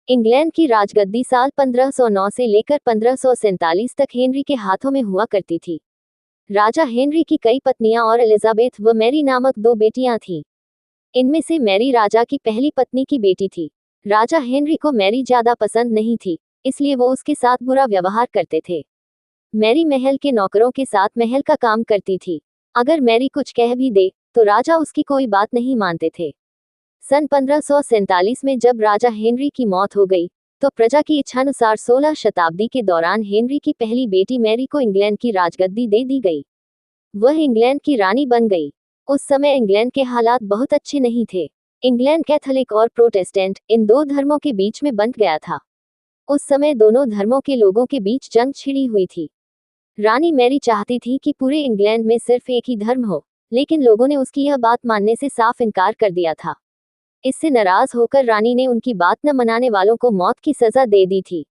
England की राजगद्दी साल 1509 से लेकर 1547 तक हेनरी के हाथों में हुआ करती थी। राजा हेनरी की कई पत्नियां और एलिजाबेथ व मैरी नामक दो बेटियां थीं। इनमें से मैरी राजा की पहली पत्नी की बेटी थी। राजा हेनरी को मैरी ज्यादा पसंद नहीं थी, इसलिए वो उसके साथ बुरा व्यवहार करते थे। मैरी महल के नौकरों के साथ महल का काम करती थी। अगर मैरी कुछ कह भी दे तो राजा उसकी कोई बात नहीं मानते थे। सन 1547 में जब राजा हेनरी की मौत हो गई, तो प्रजा की इच्छानुसार 16 शताब्दी के दौरान हेनरी की पहली बेटी मैरी को इंग्लैंड की राजगद्दी दे दी गई। वह इंग्लैंड की रानी बन गई। उस समय इंग्लैंड के हालात बहुत अच्छे नहीं थे। इंग्लैंड कैथोलिक और प्रोटेस्टेंट इन दो धर्मों के बीच में बंट गया था। उस समय दोनों धर्मों के लोगों के बीच जंग छिड़ी हुई थी। रानी मैरी चाहती थी कि पूरे इंग्लैंड में सिर्फ एक ही धर्म हो, लेकिन लोगों ने उसकी यह बात मानने से साफ इनकार कर दिया था। इससे नाराज होकर रानी ने उनकी बात न मनाने वालों को मौत की सजा दे दी थी।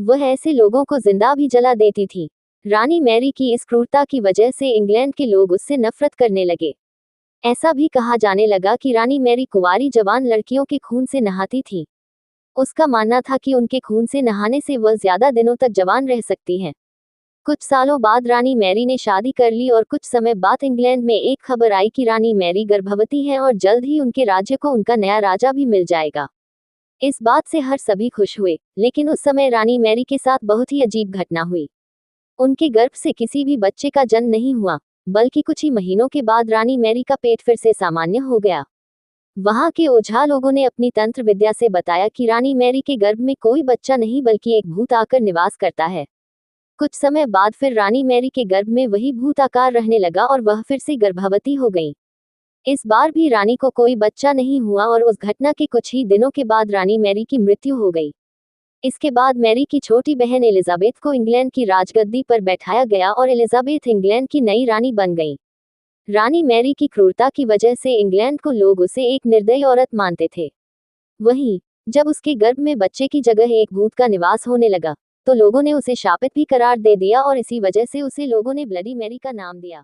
वह ऐसे लोगों को जिंदा भी जला देती थी। रानी मैरी की इस क्रूरता की वजह से इंग्लैंड के लोग उससे नफरत करने लगे। ऐसा भी कहा जाने लगा कि रानी मैरी कुंवारी जवान लड़कियों के खून से नहाती थी। उसका मानना था कि उनके खून से नहाने से वह ज्यादा दिनों तक जवान रह सकती हैं। कुछ सालों बाद रानी मैरी ने शादी कर ली और कुछ समय बाद इंग्लैंड में एक खबर आई कि रानी मैरी गर्भवती हैं और जल्द ही उनके राज्य को उनका नया राजा भी मिल जाएगा। इस बात से हर सभी खुश हुए, लेकिन उस समय रानी मैरी के साथ बहुत ही अजीब घटना हुई। उनके गर्भ से किसी भी बच्चे का जन्म नहीं हुआ, बल्कि कुछ ही महीनों के बाद रानी मैरी का पेट फिर से सामान्य हो गया। वहां के ओझा लोगों ने अपनी तंत्र विद्या से बताया कि रानी मैरी के गर्भ में कोई बच्चा नहीं बल्कि एक भूत आकर निवास करता है। कुछ समय बाद फिर रानी मैरी के गर्भ में वही भूत आकार रहने लगा और वह फिर से गर्भवती हो गई। इस बार भी रानी को कोई बच्चा नहीं हुआ और उस घटना के कुछ ही दिनों के बाद रानी मैरी की मृत्यु हो गई। इसके बाद मैरी की छोटी बहन एलिजाबेथ को इंग्लैंड की राजगद्दी पर बैठाया गया और एलिजाबेथ इंग्लैंड की नई रानी बन गई। रानी मैरी की क्रूरता की वजह से इंग्लैंड को लोग उसे एक निर्दयी औरत मानते थे। वहीं जब उसके गर्भ में बच्चे की जगह एक भूत का निवास होने लगा, तो लोगों ने उसे शापित भी करार दे दिया और इसी वजह से उसे लोगों ने ब्लडी मैरी का नाम दिया।